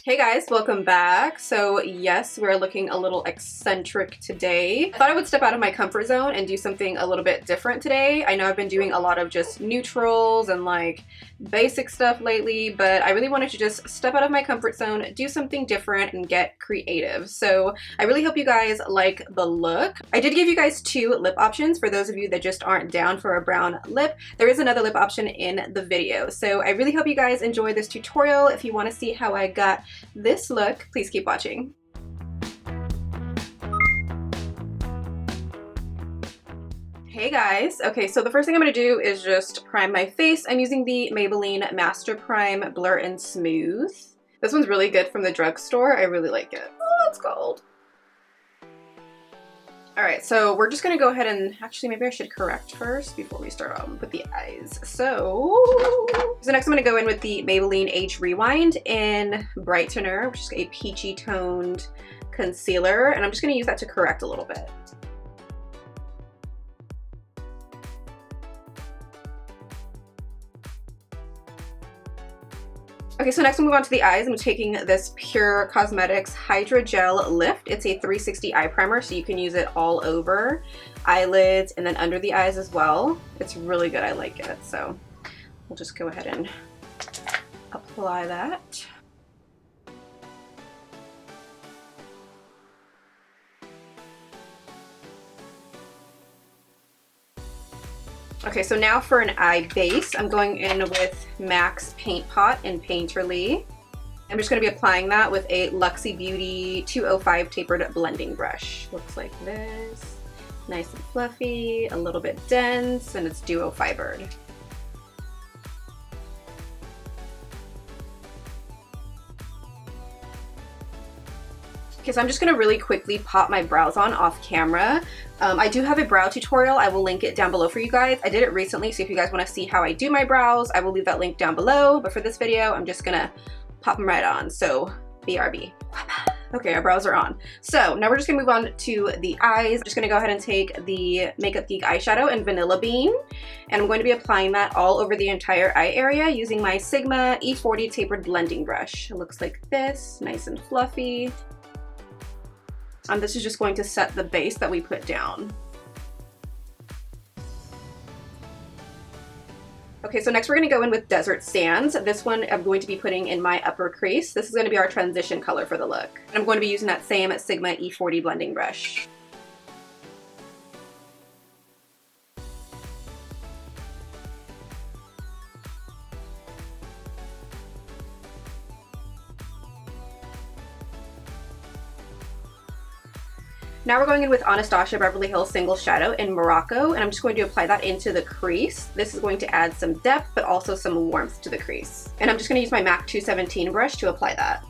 Hey guys, welcome back. So yes, we're looking a little eccentric today. I thought I would step out of my comfort zone and do something a little bit different today. I know I've been doing a lot of just neutrals and like basic stuff lately, but I really wanted to just step out of my comfort zone, do something different and get creative. So I really hope you guys like the look. I did give you guys two lip options for those of you that just aren't down for a brown lip. There is another lip option in the video. So I really hope you guys enjoy this tutorial. If you want to see how I got this look, please keep watching. Hey guys, okay, so the first thing I'm going to do is just prime my face. I'm using the Maybelline Master Prime Blur and Smooth. This one's really good from the drugstore. I really like it. Oh, it's gold. Alright, so we're just going to go ahead and, actually maybe I should correct first before we start on with the eyes. So next I'm going to go in with the Maybelline Age Rewind in Brightener, which is a peachy toned concealer, and I'm just going to use that to correct a little bit. Okay, so next we'll move on to the eyes. I'm taking this PUR Cosmetics Hydragel Lift. It's a 360 eye primer, so you can use it all over eyelids and then under the eyes as well. It's really good, I like it. So we'll just go ahead and apply that. Okay, so now for an eye base, I'm going in with MAC's Paint Pot in Painterly. I'm just going to be applying that with a Luxie Beauty 205 tapered blending brush. Looks like this. Nice and fluffy, a little bit dense, and it's duo fibered. Okay, so I'm just going to really quickly pop my brows on off camera. I do have a brow tutorial. I will link it down below for you guys. I did it recently, so if you guys want to see how I do my brows, I will leave that link down below. But for this video, I'm just going to pop them right on. So BRB. Okay, our brows are on. So now we're just going to move on to the eyes. I'm just going to go ahead and take the Makeup Geek eyeshadow in Vanilla Bean. And I'm going to be applying that all over the entire eye area using my Sigma E40 tapered blending brush. It looks like this, nice and fluffy. This is just going to set the base that we put down. Okay, so next we're going to go in with Desert Sands. This one I'm going to be putting in my upper crease. This is going to be our transition color for the look. And I'm going to be using that same Sigma E40 blending brush. Now we're going in with Anastasia Beverly Hills Single Shadow in Morocco, and I'm just going to apply that into the crease. This is going to add some depth, but also some warmth to the crease. And I'm just going to use my MAC 217 brush to apply that.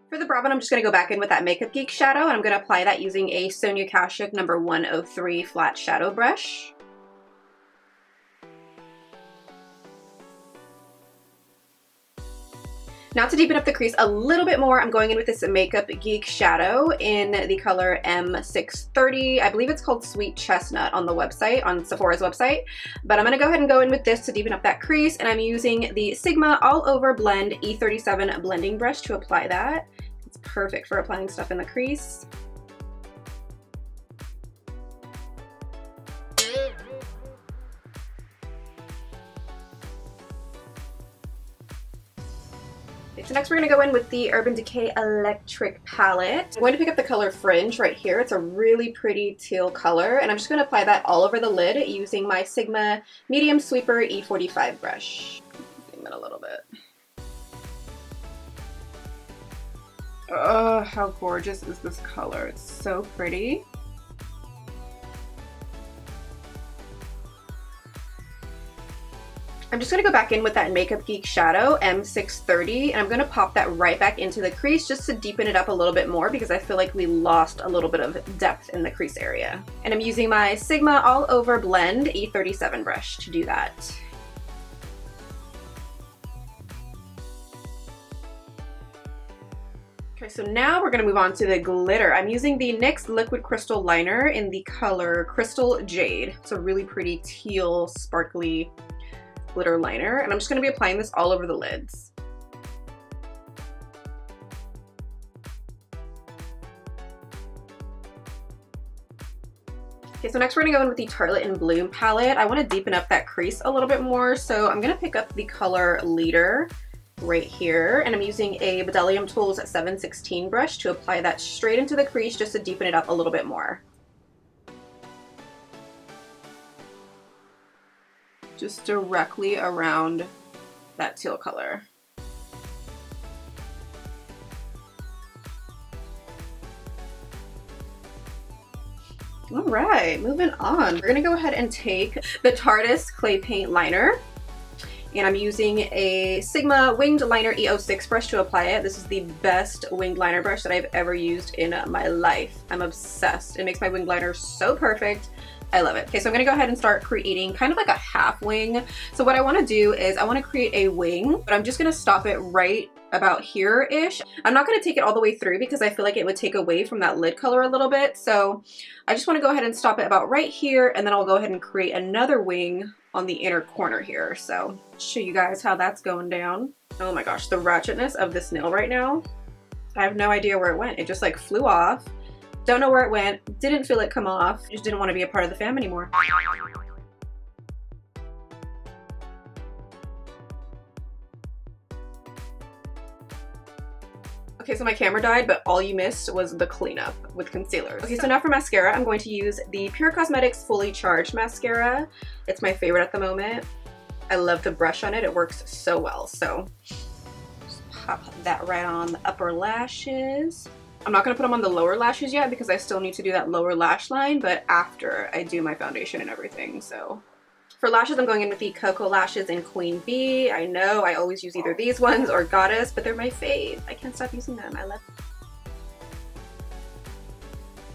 For the brow bone, I'm just going to go back in with that Makeup Geek shadow, and I'm going to apply that using a Sonia Kashuk number 103 flat shadow brush. Now to deepen up the crease a little bit more, I'm going in with this Makeup Geek shadow in the color M630. I believe it's called Sweet Chestnut on the website, on Sephora's website. But I'm going to go ahead and go in with this to deepen up that crease, and I'm using the Sigma All Over Blend E37 blending brush to apply that. It's perfect for applying stuff in the crease. So next we're going to go in with the Urban Decay Electric Palette. I'm going to pick up the color Fringe right here. It's a really pretty teal color, and I'm just going to apply that all over the lid using my Sigma Medium Sweeper E45 brush. Zoom in a little bit. Oh, how gorgeous is this color? It's so pretty. I'm just going to go back in with that Makeup Geek shadow, M630, and I'm going to pop that right back into the crease just to deepen it up a little bit more because I feel like we lost a little bit of depth in the crease area. And I'm using my Sigma All Over Blend E37 brush to do that. Okay, So now we're gonna move on to the glitter. I'm using the NYX Liquid Crystal Liner in the color Crystal Jade. It's a really pretty teal, sparkly glitter liner, and I'm just gonna be applying this all over the lids. Okay, so next we're gonna go in with the Tartelette in Bloom palette. I wanna deepen up that crease a little bit more, so I'm gonna pick up the color Leader right here, and I'm using a Bdellium Tools 716 brush to apply that straight into the crease just to deepen it up a little bit more. Just directly around that teal color. All right, moving on. We're gonna go ahead and take the Tarte Clay Paint Liner, and I'm using a Sigma Winged Liner E06 brush to apply it. This is the best winged liner brush that I've ever used in my life. I'm obsessed. It makes my winged liner so perfect. I love it. Okay, so I'm gonna go ahead and start creating kind of like a half wing. So what I wanna do is I wanna create a wing, but I'm just gonna stop it right about here-ish. I'm not gonna take it all the way through because I feel like it would take away from that lid color a little bit. So I just wanna go ahead and stop it about right here, and then I'll go ahead and create another wing on the inner corner here. So show you guys how that's going down. Oh my gosh, the ratchetness of this nail right now. I have no idea where it went. It just like flew off. Don't know where it went. Didn't feel it come off. Just didn't want to be a part of the fam anymore. Okay, so my camera died, but all you missed was the cleanup with concealers. Okay, so now for mascara, I'm going to use the PUR Cosmetics Fully Charged Mascara. It's my favorite at the moment. I love the brush on it. It works so well. So just pop that right on the upper lashes. I'm not gonna put them on the lower lashes yet because I still need to do that lower lash line, but after I do my foundation and everything, so. For lashes, I'm going in with the Cocoa Lashes in Queen Bee. I know I always use either these ones or Goddess, but they're my fave. I can't stop using them. I love them.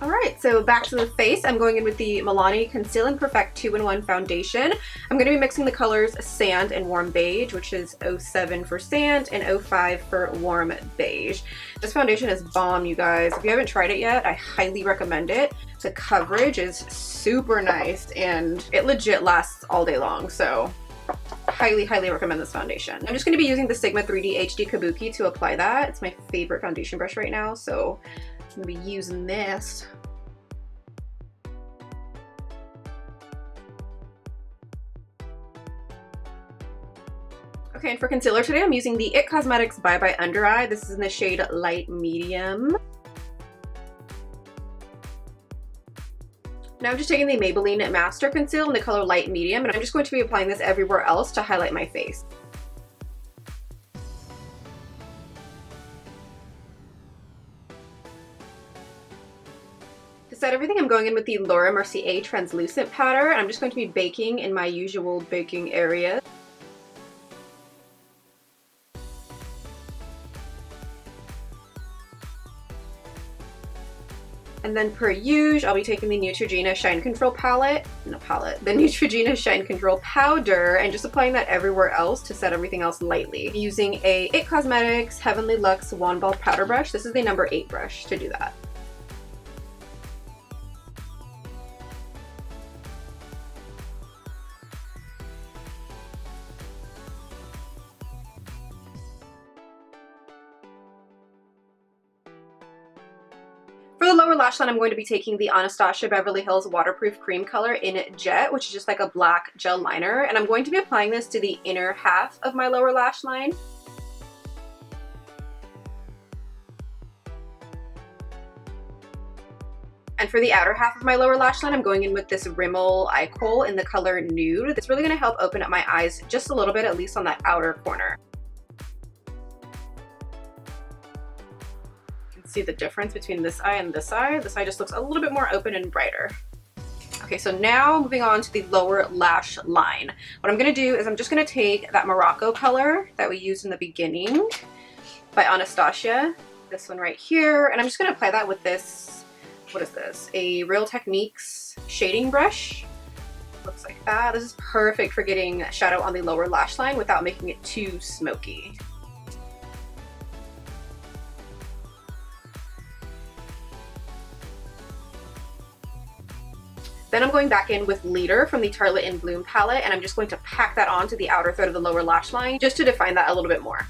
All right, so back to the face. I'm going in with the Milani Conceal and Perfect 2-in-1 foundation. I'm going to be mixing the colors Sand and Warm Beige, which is 07 for sand and 05 for warm beige. This foundation is bomb, you guys. If you haven't tried it yet, I highly recommend it. The coverage is super nice and it legit lasts all day long, so highly, highly recommend this foundation. I'm just going to be using the Sigma 3D HD Kabuki to apply that. It's my favorite foundation brush right now, so I'm gonna be using this. Okay, and for concealer today, I'm using the IT Cosmetics Bye Bye Under Eye. This is in the shade Light Medium. Now I'm just taking the Maybelline Master Conceal in the color Light Medium, and I'm just going to be applying this everywhere else to highlight my face. To set everything, I'm going in with the Laura Mercier translucent powder, and I'm just going to be baking in my usual baking area. And then per usual, I'll be taking the Neutrogena Shine Control palette, the Neutrogena Shine Control powder, and just applying that everywhere else to set everything else lightly. Using a IT Cosmetics Heavenly Luxe Wand Ball powder brush. This is the number 8 brush to do that. For the lower lash line, I'm going to be taking the Anastasia Beverly Hills Waterproof Cream Color in Jet, which is just like a black gel liner, and I'm going to be applying this to the inner half of my lower lash line. And for the outer half of my lower lash line, I'm going in with this Rimmel Eye Kohl in the color Nude. It's really going to help open up my eyes just a little bit, at least on that outer corner. See the difference between this eye and this eye. This eye just looks a little bit more open and brighter. Okay, so now moving on to the lower lash line. What I'm gonna do is I'm just gonna take that Morocco color that we used in the beginning by Anastasia, this one right here, and I'm just gonna apply that with this, what is this? A Real Techniques shading brush. Looks like that. This is perfect for getting shadow on the lower lash line without making it too smoky. Then I'm going back in with Leader from the Tartelette in Bloom palette, and I'm just going to pack that onto the outer third of the lower lash line just to define that a little bit more.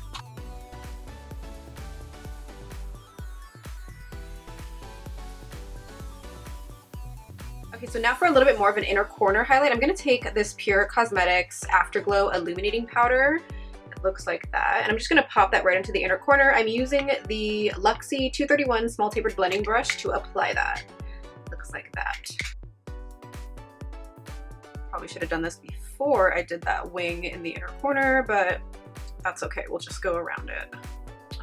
Okay, so now for a little bit more of an inner corner highlight, I'm going to take this PUR Cosmetics Afterglow Illuminating Powder. It looks like that. And I'm just going to pop that right into the inner corner. I'm using the Luxie 231 Small Tapered Blending Brush to apply that. Looks like that. Probably should have done this before I did that wing in the inner corner, but that's okay. We'll just go around it.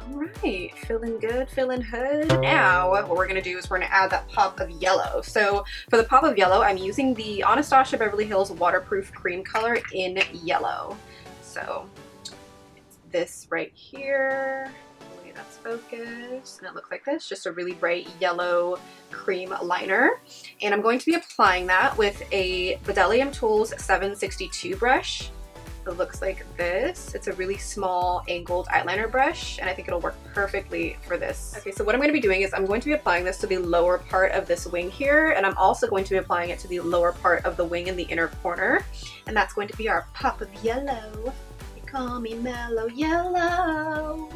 Alright, feeling good, feeling hood. Now, what we're going to do is we're going to add that pop of yellow. So for the pop of yellow, I'm using the Anastasia Beverly Hills Waterproof Cream Color in yellow. So it's this right here. Hopefully that's focused. And it looks like this, just a really bright yellow cream liner. And I'm going to be applying that with a Bdellium Tools 762 brush. It looks like this. It's a really small angled eyeliner brush, and I think it'll work perfectly for this. Okay, so what I'm going to be doing is I'm going to be applying this to the lower part of this wing here, and I'm also going to be applying it to the lower part of the wing in the inner corner, and that's going to be our pop of yellow. They call me Mellow Yellow.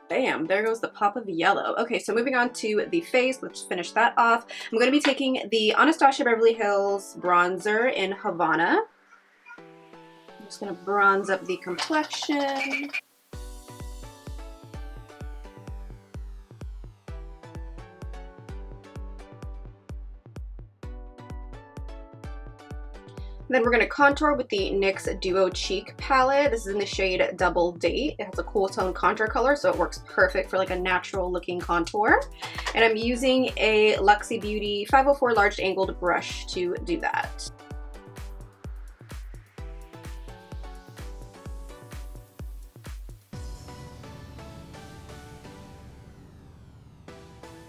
Bam, there goes the pop of yellow. Okay, so moving on to the face, let's finish that off. I'm going to be taking the Anastasia Beverly Hills bronzer in Havana. I'm just going to bronze up the complexion. Then we're going to contour with the NYX Duo Cheek palette. This is in the shade Double Date. It has a cool tone contour color, so it works perfect for like a natural looking contour. And I'm using a Luxie Beauty 504 large angled brush to do that.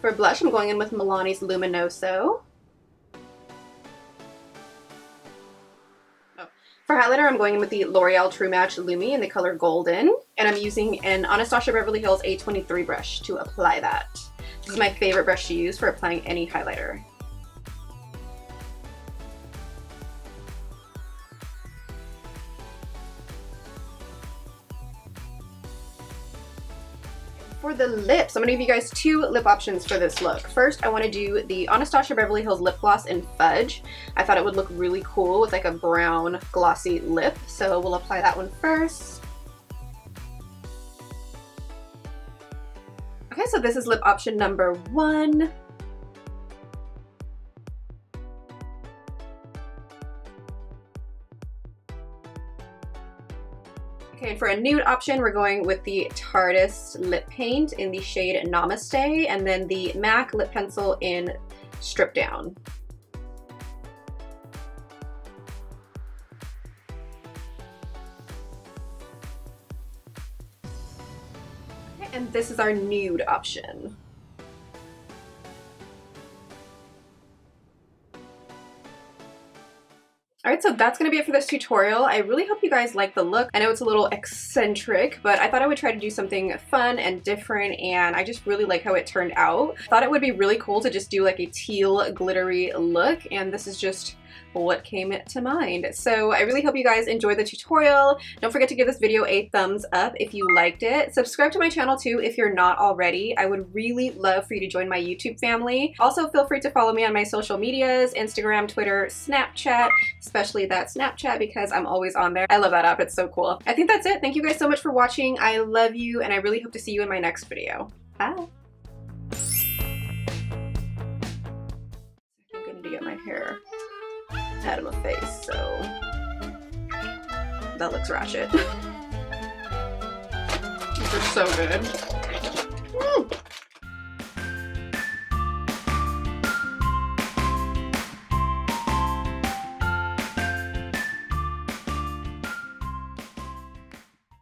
For blush, I'm going in with Milani's Luminoso. For highlighter, I'm going in with the L'Oreal True Match Lumi in the color Golden, and I'm using an Anastasia Beverly Hills A23 brush to apply that. This is my favorite brush to use for applying any highlighter. For the lips, I'm going to give you guys two lip options for this look. First, I want to do the Anastasia Beverly Hills Lip Gloss in Fudge. I thought it would look really cool with like a brown glossy lip, so we'll apply that one first. Okay, so this is lip option number 1. Okay, and for a nude option, we're going with the Tarteist lip paint in the shade Namaste, and then the MAC lip pencil in Strip Down. Okay, and this is our nude option. Alright, so that's going to be it for this tutorial. I really hope you guys like the look. I know it's a little eccentric, but I thought I would try to do something fun and different, and I just really like how it turned out. Thought it would be really cool to just do like a teal glittery look, and this is just what came to mind. So I really hope you guys enjoyed the tutorial. Don't forget to give this video a thumbs up if you liked it. Subscribe to my channel too if you're not already. I would really love for you to join my YouTube family. Also, feel free to follow me on my social medias, Instagram, Twitter, Snapchat, especially that Snapchat because I'm always on there. I love that app, it's so cool. I think that's it. Thank you guys so much for watching. I love you, and I really hope to see you in my next video. Bye. I'm going to get my hair out of my face, so that looks ratchet. These are so good.